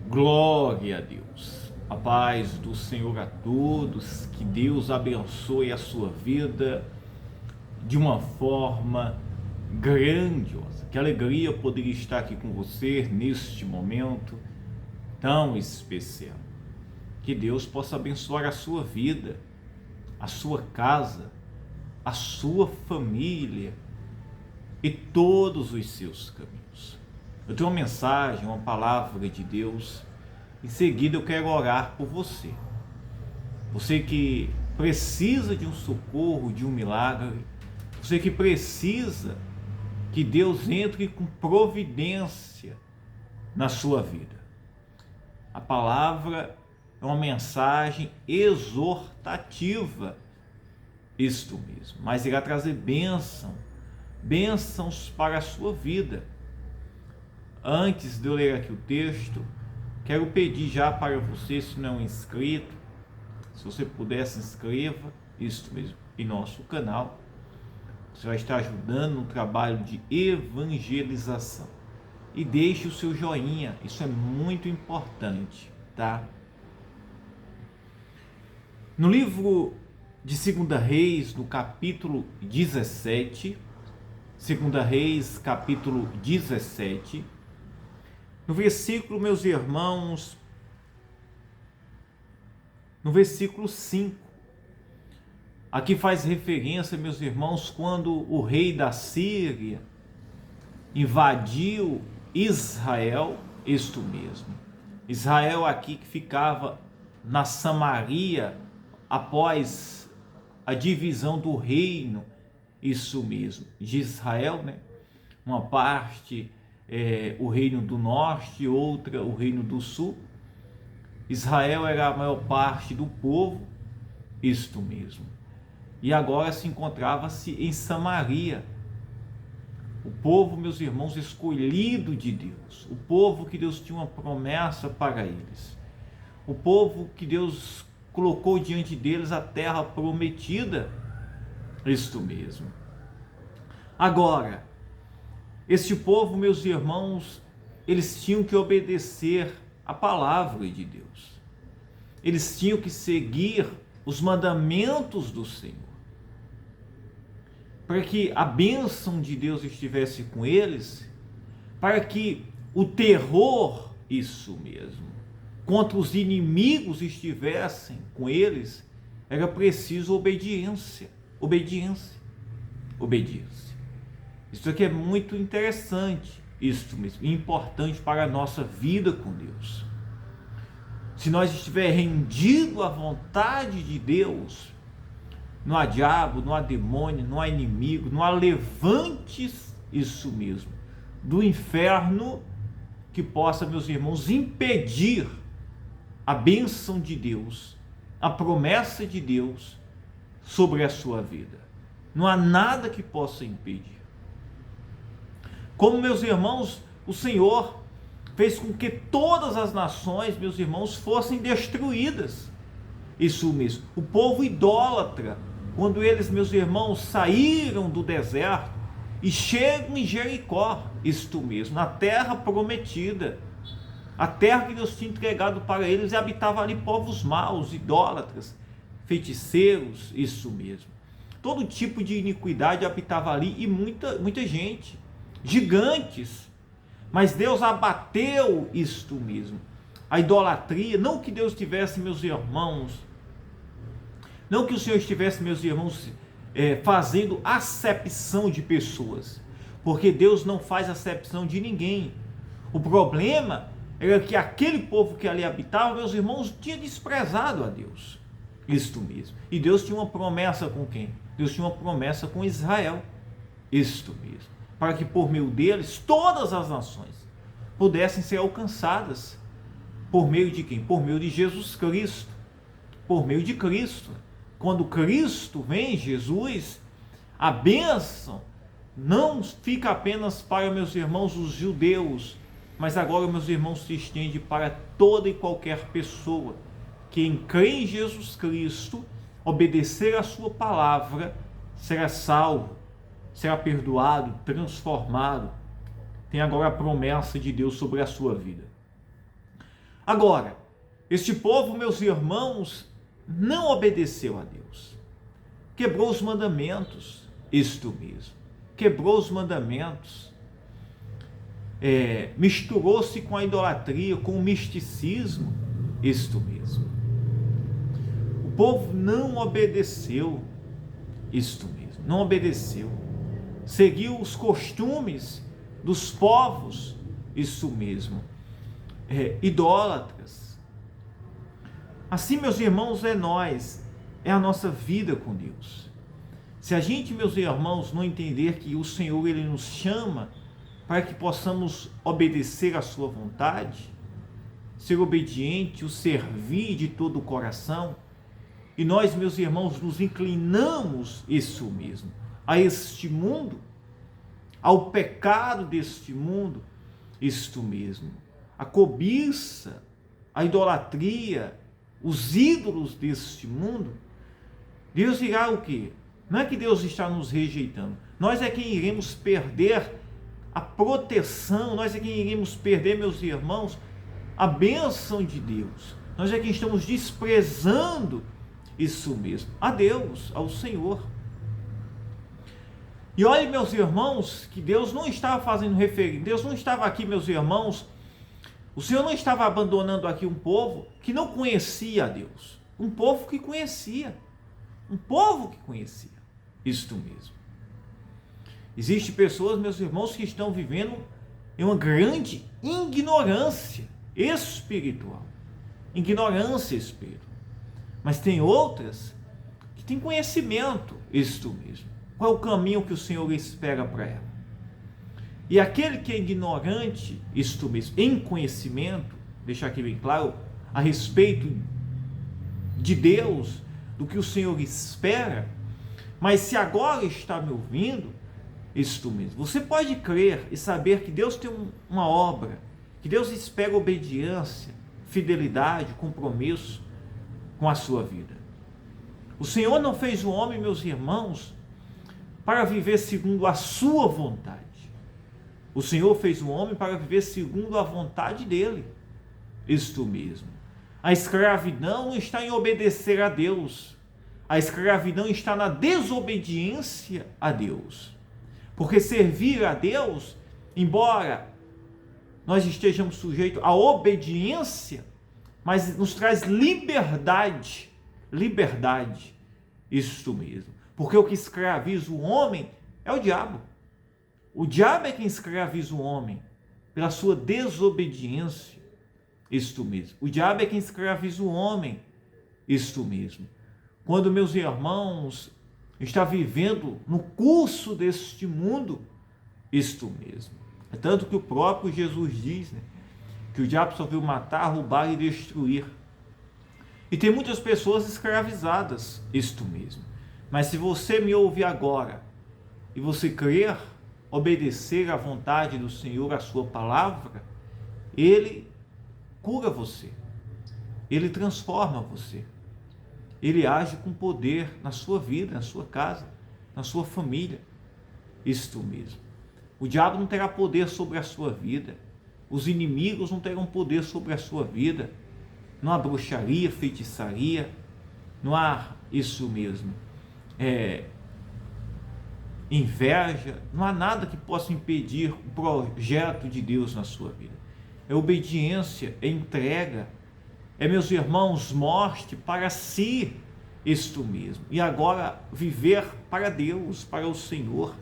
Glória a Deus. A paz do Senhor a todos. Que Deus abençoe a sua vida de uma forma grandiosa. Que alegria poder estar aqui com você neste momento tão especial. Que Deus possa abençoar a sua vida, a sua casa, a sua família e todos os seus caminhos. Eu tenho uma mensagem, uma palavra de Deus. Em seguida eu quero orar por você. Você que precisa de um socorro, de um milagre. Você que precisa que Deus entre com providência na sua vida. A palavra é uma mensagem exortativa, isto mesmo, mas irá trazer bênçãos para a sua vida. Antes de eu ler aqui o texto, quero pedir já para você, se não é inscrito, se você puder se inscreva, isto mesmo, em nosso canal. Você vai estar ajudando no trabalho de evangelização. E deixe o seu joinha, isso é muito importante, tá? No livro de 2 Reis, no capítulo 17, 2 Reis, capítulo 17, no versículo, meus irmãos, no versículo 5, aqui faz referência, meus irmãos, quando o rei da Síria invadiu Israel, isto mesmo. Israel aqui que ficava na Samaria após a divisão do reino, isso mesmo, de Israel, né? Uma parte o reino do norte, outra o reino do sul. Israel era a maior parte do povo, isto mesmo. E agora se encontrava-se em Samaria. O povo, meus irmãos, escolhido de Deus. O povo que Deus tinha uma promessa para eles. O povo que Deus colocou diante deles a terra prometida. Isto mesmo. Agora, este povo, meus irmãos, eles tinham que obedecer a palavra de Deus. Eles tinham que seguir os mandamentos do Senhor. Para que a bênção de Deus estivesse com eles, para que o terror, isso mesmo, contra os inimigos estivessem com eles, era preciso obediência. Isso aqui é muito interessante, isso mesmo, importante para a nossa vida com Deus. Se nós estiver rendido à vontade de Deus, não há diabo, não há demônio, não há inimigo, não há levantes, isso mesmo, do inferno que possa, meus irmãos, impedir a bênção de Deus, a promessa de Deus sobre a sua vida. Não há nada que possa impedir. Como, meus irmãos, o Senhor fez com que todas as nações, meus irmãos, fossem destruídas. Isso mesmo. O povo idólatra, quando eles, meus irmãos, saíram do deserto e chegam em Jericó, isto mesmo, na terra prometida, a terra que Deus tinha entregado para eles, e habitava ali povos maus, idólatras, feiticeiros, isso mesmo. Todo tipo de iniquidade habitava ali e muita gente, gigantes. Mas Deus abateu isto mesmo, a idolatria. Não que Deus tivesse, meus irmãos, não que o Senhor estivesse, meus irmãos, fazendo acepção de pessoas, porque Deus não faz acepção de ninguém. O problema era que aquele povo que ali habitava, meus irmãos, tinha desprezado a Deus, isto mesmo. E Deus tinha uma promessa com quem? Deus tinha uma promessa com Israel, isto mesmo, para que por meio deles todas as nações pudessem ser alcançadas. Por meio de quem? Por meio de Jesus Cristo. Por meio de Cristo. Quando Cristo vem, Jesus, a bênção não fica apenas para, meus irmãos, os judeus, mas agora, meus irmãos, se estende para toda e qualquer pessoa que crê em Jesus Cristo, obedecer a sua palavra, será salvo, será perdoado, transformado. Tem agora a promessa de Deus sobre a sua vida. Agora, este povo, meus irmãos, não obedeceu a Deus. Quebrou os mandamentos, isto mesmo. Quebrou os mandamentos. Misturou-se com a idolatria, com o misticismo, isto mesmo. O povo não obedeceu, isto mesmo, não obedeceu. Seguiu os costumes dos povos, isso mesmo, idólatras. Assim, meus irmãos, é a nossa vida com Deus. Se a gente, meus irmãos, não entender que o Senhor, Ele nos chama para que possamos obedecer à sua vontade, ser obediente, o servir de todo o coração, e nós, meus irmãos, nos inclinamos, isso mesmo, a este mundo, ao pecado deste mundo, isto mesmo, a cobiça, a idolatria, os ídolos deste mundo, Deus irá o quê? Não é que Deus está nos rejeitando, nós é quem iremos perder a proteção, nós é quem iremos perder, meus irmãos, a bênção de Deus, nós é quem estamos desprezando isso mesmo, a Deus, ao Senhor. E olhe, meus irmãos, que Deus não estava fazendo referência, Deus não estava aqui, meus irmãos, o Senhor não estava abandonando aqui um povo que não conhecia a Deus, um povo que conhecia, isto mesmo. Existem pessoas, meus irmãos, que estão vivendo em uma grande ignorância espiritual, mas tem outras que têm conhecimento, isto mesmo. Qual é o caminho que o Senhor espera para ela? E aquele que é ignorante, isto mesmo, em conhecimento, deixar aqui bem claro, a respeito de Deus, do que o Senhor espera, mas se agora está me ouvindo, isto mesmo, você pode crer e saber que Deus tem uma obra, que Deus espera obediência, fidelidade, compromisso com a sua vida. O Senhor não fez o homem, meus irmãos, para viver segundo a sua vontade. O Senhor fez o homem para viver segundo a vontade dele. Isto mesmo. A escravidão não está em obedecer a Deus. A escravidão está na desobediência a Deus. Porque servir a Deus, embora nós estejamos sujeitos à obediência, mas nos traz liberdade. Isto mesmo. Porque o que escraviza o homem é o diabo. O diabo é quem escraviza o homem pela sua desobediência. Isto mesmo. O diabo é quem escraviza o homem. Isto mesmo. Quando, meus irmãos, está vivendo no curso deste mundo, isto mesmo. É tanto que o próprio Jesus diz, né, que o diabo só veio matar, roubar e destruir. E tem muitas pessoas escravizadas, isto mesmo. Mas se você me ouvir agora e você crer, obedecer à vontade do Senhor, à sua palavra, Ele cura você, Ele transforma você, Ele age com poder na sua vida, na sua casa, na sua família, isto mesmo. O diabo não terá poder sobre a sua vida, os inimigos não terão poder sobre a sua vida, não há bruxaria, feitiçaria, não há isso mesmo, inveja, não há nada que possa impedir o projeto de Deus na sua vida. É obediência, é entrega, meus irmãos, morte para si, isto mesmo, e agora viver para Deus, para o Senhor.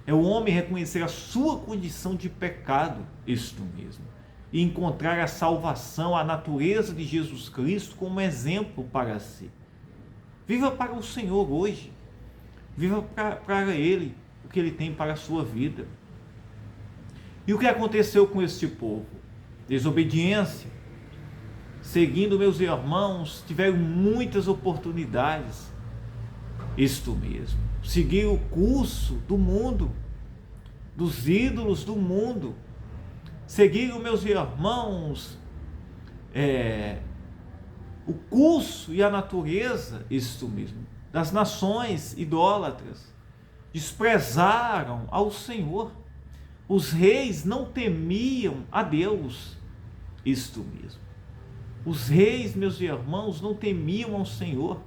É o homem reconhecer a sua condição de pecado, isto mesmo, e encontrar a salvação, a natureza de Jesus Cristo como exemplo para si. Viva para o Senhor hoje, viva para Ele, o que Ele tem para a sua vida. E o que aconteceu com este povo? Desobediência. Seguindo, meus irmãos, tiveram muitas oportunidades, isto mesmo, seguir o curso do mundo, dos ídolos do mundo, seguiram, meus irmãos, o curso e a natureza, isto mesmo, das nações idólatras, desprezaram ao Senhor. Os reis não temiam a Deus, isto mesmo. Os reis, meus irmãos, não temiam ao Senhor.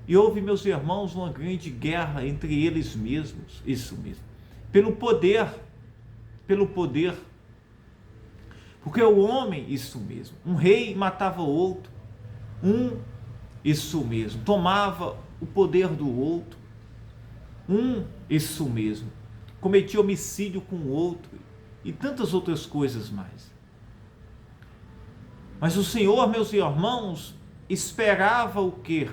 E houve, meus irmãos, uma grande guerra entre eles mesmos, isso mesmo, pelo poder, porque o homem, isso mesmo, um rei matava outro, isso mesmo, tomava o poder do outro, isso mesmo, cometia homicídio com o outro, e tantas outras coisas mais. Mas o Senhor, meus irmãos, esperava o quê?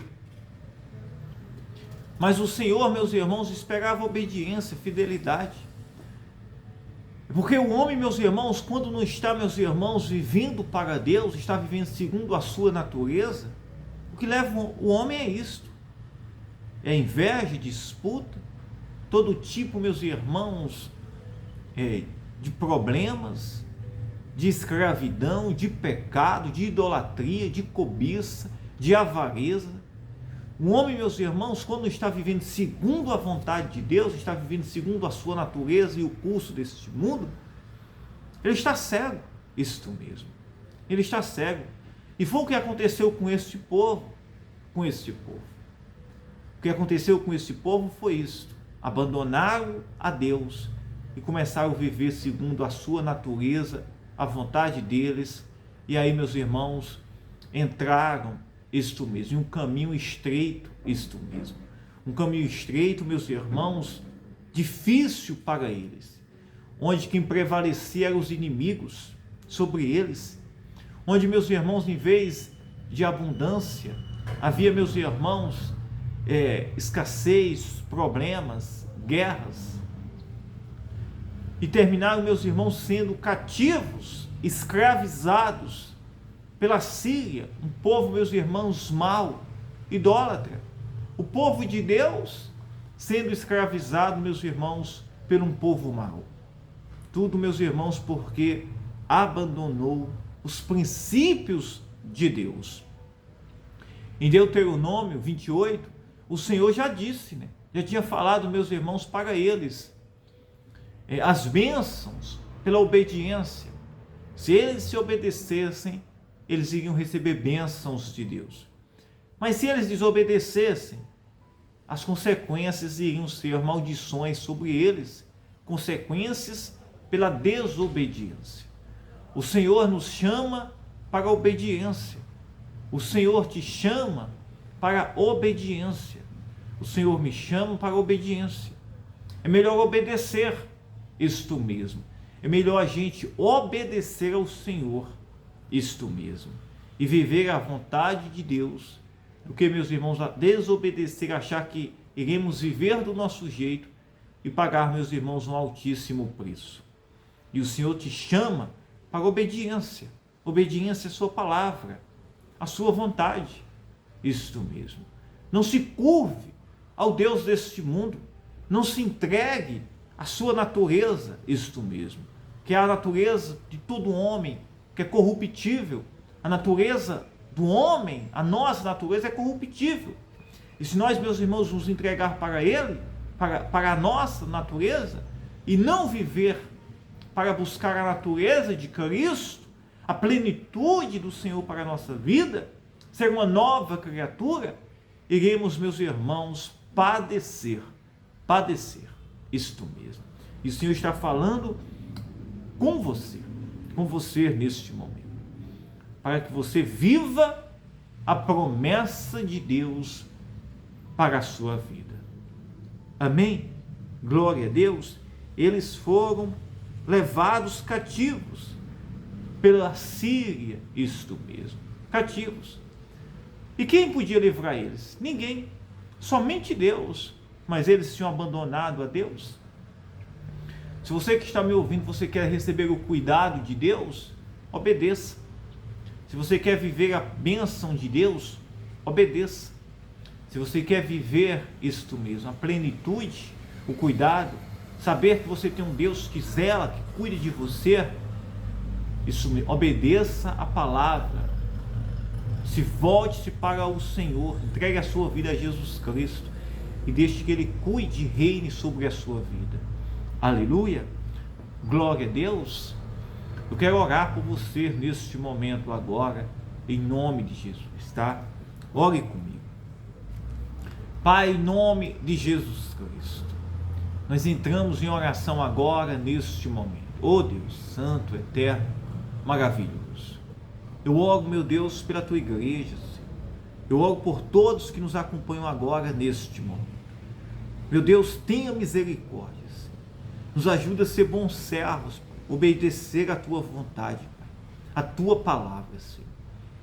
Mas o Senhor, meus irmãos, esperava obediência, fidelidade. Porque o homem, meus irmãos, quando não está, meus irmãos, vivendo para Deus, está vivendo segundo a sua natureza, o que leva o homem é isto. É inveja, disputa, todo tipo, meus irmãos, de problemas, de escravidão, de pecado, de idolatria, de cobiça, de avareza. O homem, meus irmãos, quando está vivendo segundo a vontade de Deus, está vivendo segundo a sua natureza e o curso deste mundo, ele está cego, isto mesmo. Ele está cego. E foi o que aconteceu com este povo, O que aconteceu com este povo foi isto: abandonaram a Deus e começaram a viver segundo a sua natureza, a vontade deles, e aí, meus irmãos, entraram isto mesmo, em um caminho estreito, isto mesmo. Um caminho estreito, meus irmãos, difícil para eles, onde quem prevalecia eram os inimigos sobre eles, onde, meus irmãos, em vez de abundância, havia, meus irmãos, escassez, problemas, guerras, e terminaram, meus irmãos, sendo cativos, escravizados pela Síria, um povo, meus irmãos, mau, idólatra. O povo de Deus sendo escravizado, meus irmãos, por um povo mau. Tudo, meus irmãos, porque abandonou os princípios de Deus. Em Deuteronômio 28, o Senhor já disse, já tinha falado, meus irmãos, para eles, as bênçãos pela obediência. Se eles se obedecessem, eles iriam receber bênçãos de Deus. Mas se eles desobedecessem, as consequências iriam ser maldições sobre eles, consequências pela desobediência. O Senhor nos chama para a obediência. O Senhor te chama para a obediência. O Senhor me chama para a obediência. É melhor obedecer, isto mesmo. É melhor a gente obedecer ao Senhor, isto mesmo, e viver a vontade de Deus, do que, meus irmãos, desobedecer, achar que iremos viver do nosso jeito e pagar, meus irmãos, um altíssimo preço. E o Senhor te chama para a obediência. Obediência à sua palavra, à sua vontade, isto mesmo. Não se curve ao Deus deste mundo, não se entregue à sua natureza, isto mesmo, que é a natureza de todo homem, que é corruptível. A natureza do homem, a nossa natureza é corruptível. E se nós, meus irmãos, nos entregar para ele, para a nossa natureza, e não viver para buscar a natureza de Cristo, a plenitude do Senhor para a nossa vida, ser uma nova criatura, iremos, meus irmãos, padecer, isto mesmo. E o Senhor está falando com você neste momento, para que você viva a promessa de Deus para a sua vida. Amém? Glória a Deus. Eles foram levados cativos pela Síria, isto mesmo, cativos. E quem podia livrar eles? Ninguém, somente Deus. Mas eles tinham abandonado a Deus. Se você que está me ouvindo, você quer receber o cuidado de Deus, obedeça. Se você quer viver a bênção de Deus, obedeça. Se você quer viver isto mesmo, a plenitude, o cuidado, saber que você tem um Deus que zela, que cuida de você, isso mesmo, obedeça a palavra. Se volte-se para o Senhor, entregue a sua vida a Jesus Cristo e deixe que Ele cuide e reine sobre a sua vida. Aleluia, glória a Deus. Eu quero orar por você neste momento agora, em nome de Jesus, tá? Ore comigo. Pai, em nome de Jesus Cristo, nós entramos em oração agora, neste momento. Oh Deus, santo, eterno, maravilhoso. Eu oro, meu Deus, pela tua igreja, Senhor. Eu oro por todos que nos acompanham agora, neste momento. Meu Deus, tenha misericórdia, Senhor. Nos ajuda a ser bons servos, Pai. Obedecer a tua vontade, Pai. A tua palavra, Senhor.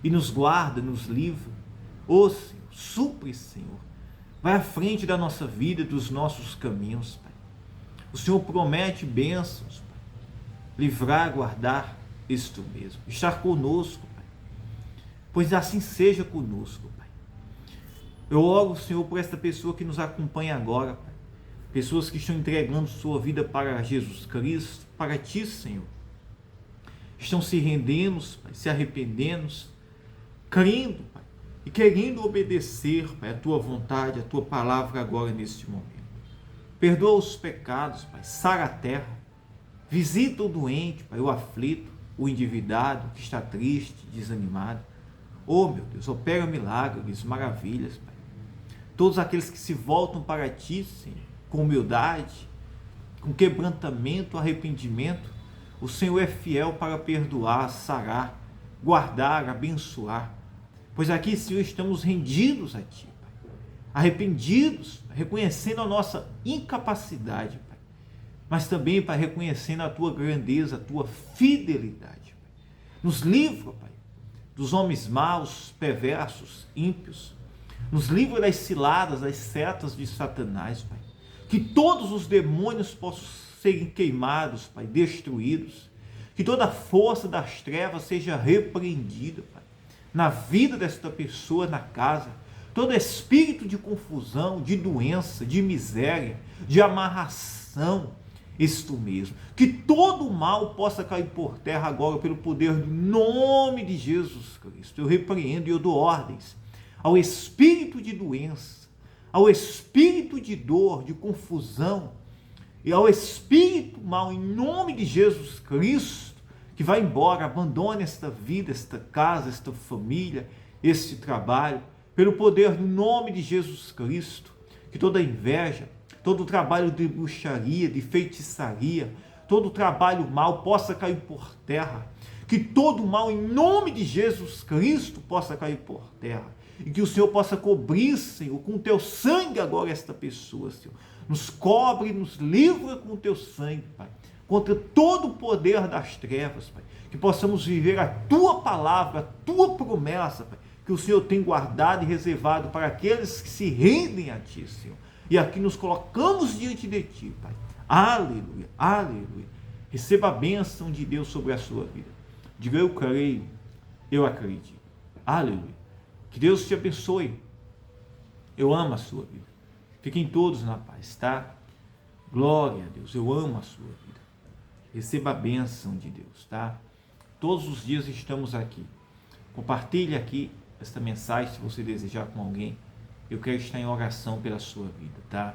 E nos guarda, nos livra. Oh Senhor, supre, Senhor. Vai à frente da nossa vida, dos nossos caminhos, Pai. O Senhor promete bênçãos, Pai. Livrar, guardar, isto mesmo. Estar conosco, Pai. Pois assim seja conosco, Pai. Eu oro, Senhor, por esta pessoa que nos acompanha agora, Pai. Pessoas que estão entregando sua vida para Jesus Cristo, para Ti, Senhor. Estão se rendendo, Pai, se arrependendo, crendo, Pai, e querendo obedecer, Pai, a Tua vontade, a Tua palavra agora neste momento. Perdoa os pecados, Pai, sara a terra, visita o doente, Pai, o aflito, o endividado, que está triste, desanimado. Oh, meu Deus, opera milagres, maravilhas, Pai. Todos aqueles que se voltam para Ti, Senhor, com humildade, com quebrantamento, arrependimento, o Senhor é fiel para perdoar, sarar, guardar, abençoar. Pois aqui, Senhor, estamos rendidos a Ti, Pai. Arrependidos, reconhecendo a nossa incapacidade, Pai. Mas também, Pai, reconhecendo a Tua grandeza, a Tua fidelidade, Pai. Nos livra, Pai, dos homens maus, perversos, ímpios. Nos livra das ciladas, das setas de Satanás, Pai. Que todos os demônios possam serem queimados, Pai, destruídos. Que toda a força das trevas seja repreendida, Pai, na vida desta pessoa, na casa. Todo espírito de confusão, de doença, de miséria, de amarração, isto mesmo. Que todo o mal possa cair por terra agora pelo poder do nome de Jesus Cristo. Eu repreendo e eu dou ordens ao espírito de doença, ao espírito de dor, de confusão, e ao espírito mal, em nome de Jesus Cristo, que vai embora, abandone esta vida, esta casa, esta família, este trabalho, pelo poder do nome de Jesus Cristo. Que toda inveja, todo trabalho de bruxaria, de feitiçaria, todo trabalho mal possa cair por terra. Que todo mal, em nome de Jesus Cristo, possa cair por terra. E que o Senhor possa cobrir, Senhor, com o Teu sangue agora esta pessoa, Senhor. Nos cobre, nos livra com o Teu sangue, Pai, contra todo o poder das trevas, Pai. Que possamos viver a Tua palavra, a Tua promessa, Pai, que o Senhor tem guardado e reservado para aqueles que se rendem a Ti, Senhor. E aqui nos colocamos diante de Ti, Pai. Aleluia, aleluia. Receba a bênção de Deus sobre a sua vida. Diga: eu creio, eu acredito. Aleluia. Que Deus te abençoe. Eu amo a sua vida. Fiquem todos na paz, tá? Glória a Deus. Eu amo a sua vida. Receba a bênção de Deus, tá? Todos os dias estamos aqui. Compartilhe aqui esta mensagem se você desejar com alguém. Eu quero estar em oração pela sua vida, tá?